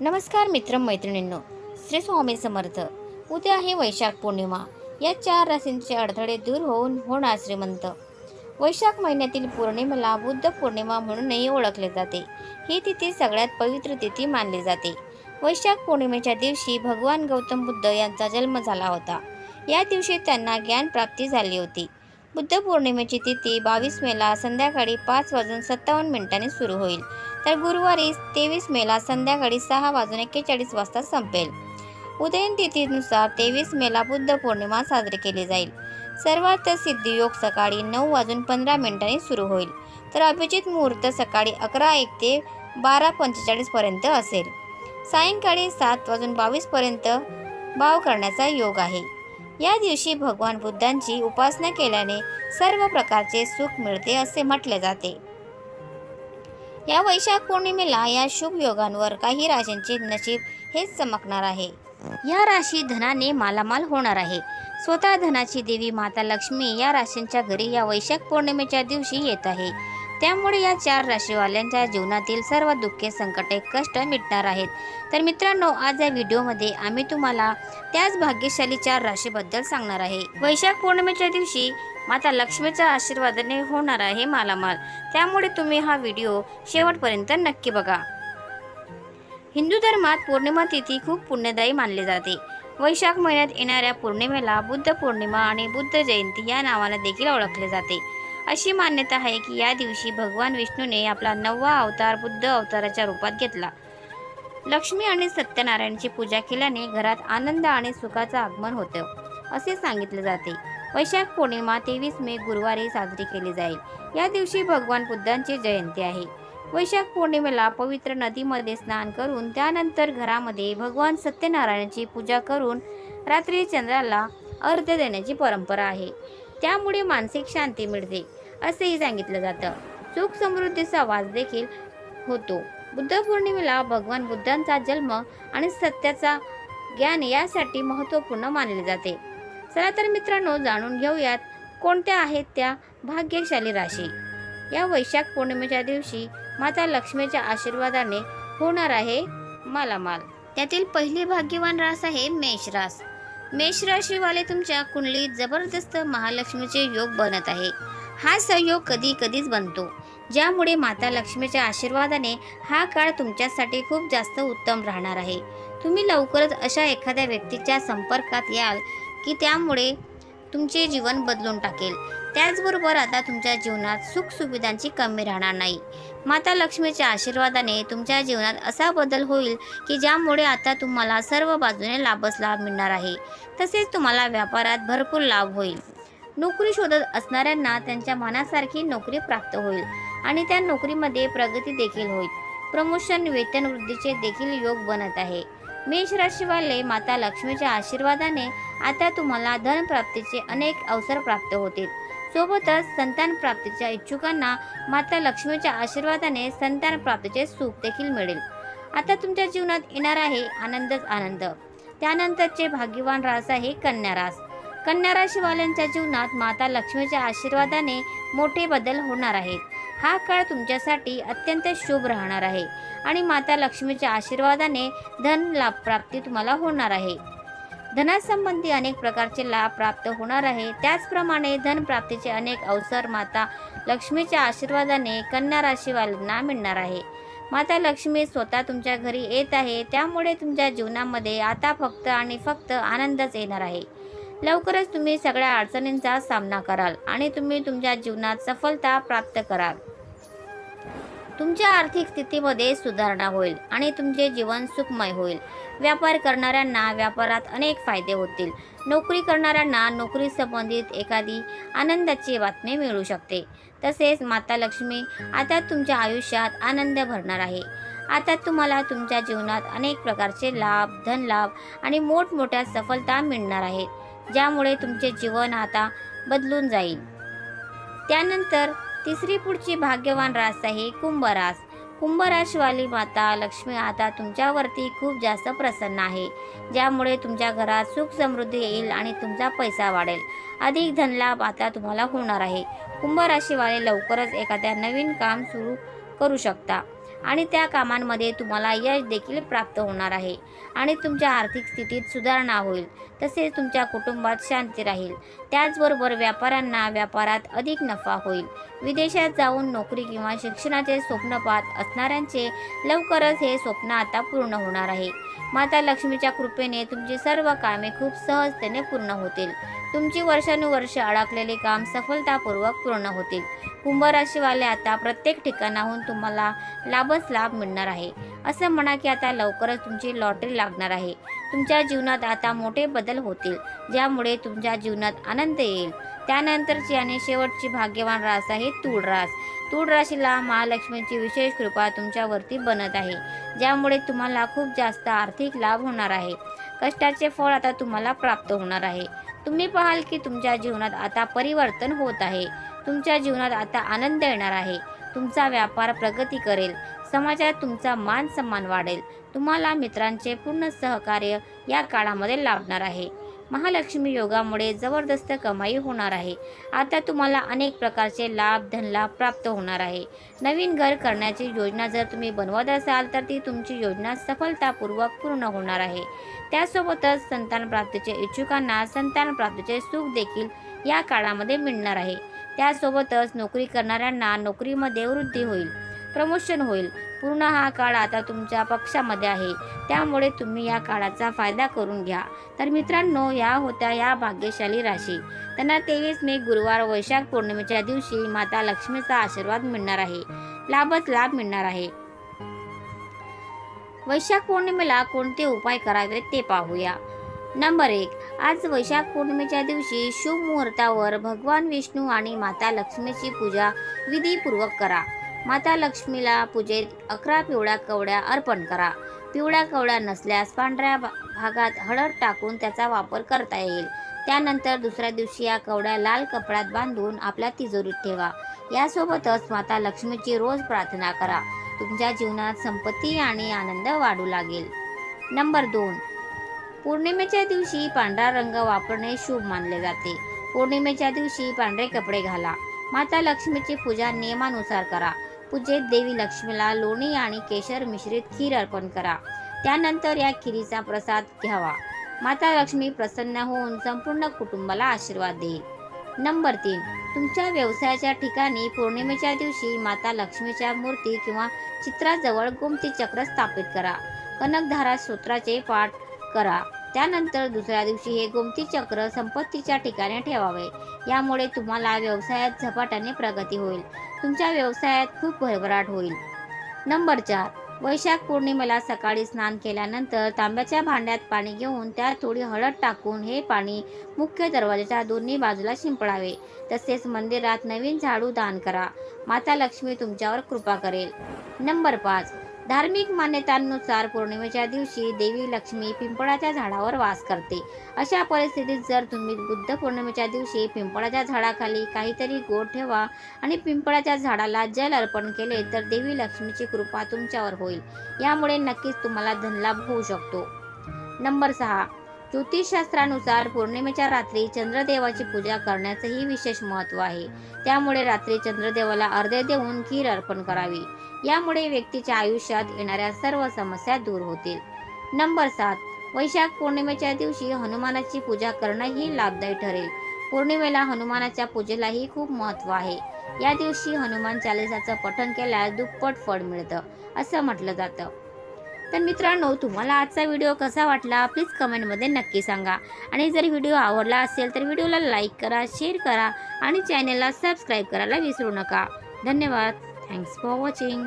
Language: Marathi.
नमस्कार मैत्रिणींनो, श्री स्वामी समर्थ. उद्या आहे वैशाख पौर्णिमा. या 4 राशींचे अडथळे दूर होऊन होणार श्रीमंत. वैशाख महिन्यातील पौर्णिमेला बुद्ध पौर्णिमा म्हणूनही ओळखले जाते. ही तिथी सगळ्यात पवित्र तिथी मानली जाते. वैशाख पौर्णिमेच्या दिवशी भगवान गौतम बुद्ध यांचा जन्म झाला होता. या दिवशी त्यांना ज्ञान प्राप्ती झाली होती. बुद्ध पौर्णिमेची तिथी 22 मेला संध्याकाळी 5:57 सुरू होईल, तर गुरुवारी 23 मेला संध्याकाळी 6:41 संपेल. उदयन तिथीनुसार 23 मेला बुद्ध पौर्णिमा साजरी केली जाईल. सर्वार्थ सिद्धियोग सकाळी 9:15 सुरू होईल, तर अभिजित मुहूर्त सकाळी 11:01 ते 12:45 असेल. सायंकाळी 7:22 भाव करण्याचा योग आहे. या दिवशी भगवान बुद्धांची उपासना केल्याने सर्व प्रकारचे सुख मिळते असे म्हटले जाते. या वैशाख पौर्णिमेला या शुभ योगांवर काही राशींचे नशीब हेच चमकणार आहे. या राशी धनाने मालामाल होणार आहे. स्वतः धनाची देवी माता लक्ष्मी या राशींच्या घरी या वैशाख पौर्णिमेच्या दिवशी येत आहे. त्यामुळे या 4 राशीवाल्यांच्या जीवनातील सर्व दुःखे, संकटे, कष्ट मिटणार आहेत. तर मित्रांनो, आज या व्हिडिओमध्ये आम्ही तुम्हाला त्याच भाग्यशाली 4 राशीबद्दल सांगणार आहे. वैशाख पौर्णिमेच्या दिवशी माता लक्ष्मीच्या आशीर्वादाने होणार आहे मालामाल. त्यामुळे तुम्ही हा व्हिडिओ शेवटपर्यंत नक्की बघा. हिंदू धर्मात पौर्णिमा तिथी खूप पुण्यदायी मानली जाते. वैशाख महिन्यात येणाऱ्या पौर्णिमेला बुद्ध पौर्णिमा आणि बुद्ध जयंती या नावाने देखील ओळखले जाते. अशी मान्यता आहे की या दिवशी भगवान विष्णूने आपला 9वा अवतार बुद्ध अवताराच्या रूपात घेतला. लक्ष्मी आणि सत्यनारायणाची पूजा केल्याने घरात आनंद आणि सुखाचं आगमन होतं असे सांगितले जाते. वैशाख पौर्णिमा 23 मे गुरुवारी साजरी केली जाईल. या दिवशी भगवान बुद्धांची जयंती आहे. वैशाख पौर्णिमेला पवित्र नदीमध्ये स्नान करून त्यानंतर घरामध्ये भगवान सत्यनारायणाची पूजा करून रात्री चंद्राला अर्घ्य देण्याची परंपरा आहे. त्यामुळे मानसिक शांती मिळते असेही सांगितलं जातं. सुख समृद्धीचा वास देखील होतो. बुद्ध पौर्णिमेला भगवान बुद्धांचा जन्म आणि सत्याचा ज्ञान यासाठी महत्त्वपूर्ण मानले जाते. चला तर मित्रांनो, जाणून घेऊयात कोणत्या आहेत त्या भाग्यशाली राशी. या वैशाख पौर्णिमेच्या दिवशी माता लक्ष्मीच्या आशीर्वादाने होणार आहे मालामाल. त्यातील पहिली भाग्यवान रास आहे मेष रास. मेष राशीवाले तुमच्या कुंडलीत जबरदस्त महालक्ष्मीचे योग बनत आहे. हा संयोग कधीच बनतो, ज्यामुळे माता लक्ष्मीच्या आशीर्वादाने हा काळ तुमच्यासाठी खूप जास्त उत्तम राहणार आहे. तुम्ही लवकरच अशा एखाद्या व्यक्तीच्या संपर्कात याल की त्यामुळे तुमचे जीवन बदलून टाकेल. त्याचबरोबर आता तुमच्या जीवनात सुख सुविधांची कमी राहणार नाही. माता लक्ष्मीच्या आशीर्वादाने तुमच्या जीवनात असा बदल होईल की ज्यामुळे आता तुम्हाला सर्व बाजूने लाभच लाभ मिळणार आहे. तसेच तुम्हाला व्यापारात भरपूर लाभ होईल. नोकरी शोधत असणाऱ्यांना त्यांच्या मनासारखी नोकरी प्राप्त होईल आणि त्या नोकरीमध्ये प्रगती देखील होईल. प्रमोशन, वेतन वृद्धीचे देखील योग बनत आहे. मेष राशीवाले माता लक्ष्मीच्या आशीर्वादाने आता तुम्हाला धन प्राप्तीचे अनेक अवसर प्राप्त होतील. सोबतच संतान प्राप्तीच्या इच्छुकांना माता लक्ष्मीच्या आशीर्वादाने संतान प्राप्तीचे सुख देखील मिळेल. आता तुमच्या जीवनात येणार आहे आनंदच आनंद. त्यानंतरचे भाग्यवान रास आहे कन्या रास. कन्या राशीवाल्यांच्या जीवनात माता लक्ष्मीच्या आशीर्वादाने मोठे बदल होणार आहेत. हा काळ तुमच्यासाठी अत्यंत शुभ राहणार आहे आणि माता लक्ष्मीच्या आशीर्वादाने धन लाभ प्राप्ती तुम्हाला होणार आहे. धनासंबंधी अनेक प्रकारचे लाभ प्राप्त होणार आहे. त्याचप्रमाणे धन प्राप्तीचे अनेक अवसर माता लक्ष्मीच्या आशीर्वादाने कन्या राशीवाल्यांना मिळणार आहे. माता लक्ष्मी स्वतः तुमच्या घरी येत आहे. त्यामुळे तुमच्या जीवनामध्ये आता फक्त आणि फक्त आनंदच येणार आहे. लवकरच तुम्ही सगळ्या अडचणींचा सामना कराल आणि तुम्ही तुमच्या जीवनात सफलता प्राप्त कराल. तुमच्या आर्थिक स्थितीमध्ये सुधारणा होईल आणि तुमचे जीवन सुखमय होईल. व्यापार करणाऱ्यांना व्यापारात अनेक फायदे होतील. नोकरी करणाऱ्यांना नोकरी संबंधित एखादी आनंदाची बातमी मिळू शकते. तसेच माता लक्ष्मी आता तुमच्या आयुष्यात आनंद भरणार आहे. आता तुम्हाला तुमच्या जीवनात अनेक प्रकारचे लाभ, धनलाभ आणि मोठमोठ्या सफलता मिळणार आहेत, ज्यामुळे तुमचे जीवन आता बदलून जाईल. त्यानंतर तिसरी पुढची भाग्यवान रास आहे कुंभ रास. कुंभ राशीवाली माता लक्ष्मी आता तुमच्यावरती खूप जास्त प्रसन्न आहे, ज्यामुळे तुमच्या घरात सुख समृद्धी येईल आणि तुमचा पैसा वाढेल. अधिक धनलाभ आता तुम्हाला होणार आहे. कुंभ राशीवाले लवकरच एखाद्या नवीन काम सुरू करू शकता. आणि त्या कामांमध्ये तुम्हाला यश देखील प्राप्त होणार आहे आणि तुमच्या आर्थिक स्थितीत सुधारणा होईल. तसेच तुमच्या कुटुंबात शांती राहील. त्याचबरोबर व्यापाऱ्यांना व्यापारात अधिक नफा होईल. विदेशात जाऊन नोकरी किंवा शिक्षणाचे स्वप्न पाहत असणाऱ्यांचे लवकरच हे स्वप्न आता पूर्ण होणार आहे. माता लक्ष्मीच्या कृपेने तुमची सर्व कामे खूप सहजतेने पूर्ण होतील. तुमची वर्षानुवर्षे अडकलेले काम सफलतापूर्वक पूर्ण होतील. कुंभ राशीवाले आता प्रत्येक ठिकाणाहून तुम्हाला लाभच लाभ मिळणार आहे. असं म्हणा की आता लवकरच तुमची लॉटरी लागणार आहे. तुमच्या जीवनात आता मोठे बदल होतील, ज्यामुळे तुमच्या जीवनात आनंद येईल. त्यानंतरची आणि शेवटची भाग्यवान रास आहे तूळ रास. तूळ राशीला महालक्ष्मीची विशेष कृपा तुमच्यावरती बनत आहे, ज्यामुळे तुम्हाला खूप जास्त आर्थिक लाभ होणार आहे. कष्टाचे फळ आता तुम्हाला प्राप्त होणार आहे. तुम्ही पाहाल की तुमच्या जीवनात आता परिवर्तन होत आहे. तुमच्या जीवनात आता आनंद येणार आहे. तुमचा व्यापार प्रगती करेल. समाजात तुमचा मान सन्मान वाढेल. तुम्हाला मित्रांचे पूर्ण सहकार्य या काळामध्ये लाभणार आहे. महालक्ष्मी योगामुळे जबरदस्त कमाई होणार आहे. आता तुम्हाला अनेक प्रकारचे लाभ धनलाभ प्राप्त होणार आहे. नवीन घर करण्याची योजना जर तुम्ही बनवत असाल तर ती तुमची योजना सफलतापूर्वक पूर्ण होणार आहे. त्यासोबतच संतान प्राप्तीचे इच्छुकांना संतान प्राप्तीचे सुख देखील या काळामध्ये मिळणार आहे. त्यासोबतच नोकरी करणाऱ्यांना नोकरीमध्ये वृद्धी होईल, प्रमोशन होईल. पूर्ण हा काळ आता तुमच्या पक्षामध्ये आहे, त्यामुळे तुम्ही या काळाचा फायदा करून घ्या. तर मित्रांनो, या होत्या या भाग्यशाली राशी. त्यांना 23 मे गुरुवार वैशाख पौर्णिमेच्या दिवशी माता लक्ष्मीचा आशीर्वाद मिळणार आहे. लाभच लाभ मिळणार आहे. वैशाख पौर्णिमेला कोणते उपाय करावे ते पाहूया. नंबर 1. आज वैशाख पौर्णिमेच्या दिवशी शुभ मुहूर्तावर भगवान विष्णू आणि माता लक्ष्मीची पूजा विधीपूर्वक करा. माता लक्ष्मीला पूजेत 11 पिवळ्या कवड्या अर्पण करा. पिवळ्या कवड्या नसल्यास पांढऱ्या भागात हळद टाकून त्याचा वापर करता येईल. त्यानंतर दुसऱ्या दिवशी या कवड्या लाल कपड्यात बांधून आपल्या तिजोरीत ठेवा. यासोबतच माता लक्ष्मीची रोज प्रार्थना करा. तुमच्या जीवनात संपत्ती आणि आनंद वाढू लागेल. नंबर 2. पौर्णिमेच्या दिवशी पांढरा रंग वापरणे शुभ मानले जाते. पौर्णिमेच्या दिवशी पांढरे कपडे घाला. माता लक्ष्मीची पूजा नियमानुसार करा. पूजेत देवी लक्ष्मीला लोणी आणि केशर मिश्रित खीर अर्पण करा. त्यानंतर या खिरीचा प्रसाद घ्यावा. माता लक्ष्मी प्रसन्न होऊन संपूर्ण कुटुंबाला आशीर्वाद देईल. नंबर 3. तुमच्या व्यवसायाच्या ठिकाणी पौर्णिमेच्या दिवशी माता लक्ष्मीच्या मूर्ती किंवा चित्राजवळ गोमती चक्र स्थापित करा. कनकधारा स्तोत्राचे पाठ करा. त्यानंतर दुसऱ्या दिवशी हे गोमती चक्र संपत्तीच्या ठिकाणी ठेवावे. यामुळे तुम्हाला व्यवसायात झपाट्याने प्रगती होईल. तुमच्या व्यवसायात खूप भरभराट होईल. नंबर 4. वैशाख पौर्णिमेला सकाळी स्नान केल्यानंतर तांब्याच्या भांड्यात पाणी घेऊन त्यात थोडी हळद टाकून हे पाणी मुख्य दरवाजाच्या दोन्ही बाजूला शिंपडावे. तसेच मंदिरात नवीन झाडू दान करा. माता लक्ष्मी तुमच्यावर कृपा करेल. नंबर 5. धार्मिक मान्यतांनुसार पौर्णिमेच्या दिवशी देवी लक्ष्मी पिंपळाच्या झाडावर वास करते. अशा परिस्थितीत जर तुम्ही बुद्ध पौर्णिमेच्या दिवशी पिंपळाच्या झाडाखाली काहीतरी गोड ठेवा आणि पिंपळाच्या झाडाला जल अर्पण केले तर देवी लक्ष्मीची कृपा तुमच्यावर होईल. यामुळे नक्कीच तुम्हाला धनलाभ होऊ शकतो. नंबर 6. ज्योतिषशास्त्रानुसार पौर्णिमेच्या रात्री चंद्रदेवाची पूजा करण्याचेही विशेष महत्त्व आहे. त्यामुळे रात्री चंद्रदेवाला अर्घ्य देऊन खीर अर्पण करावी. यामुळे व्यक्तीच्या आयुष्यात येणाऱ्या सर्व समस्या दूर होतील. नंबर 7. वैशाख पौर्णिमेच्या दिवशी हनुमानाची पूजा करणंही लाभदायी ठरेल. पौर्णिमेला हनुमानाच्या पूजेलाही खूप महत्त्व आहे. या दिवशी हनुमान चालीसाचं पठण केल्यास दुप्पट फळ मिळतं असं म्हटलं जातं. तर मित्रांनो, तुम्हाला आजचा व्हिडिओ कसा वाटला प्लीज कमेंटमध्ये नक्की सांगा. आणि जर व्हिडिओ आवडला असेल तर व्हिडिओला लाईक करा, शेअर करा आणि चॅनलला सबस्क्राईब करायला विसरू नका. धन्यवाद. Thanks for watching.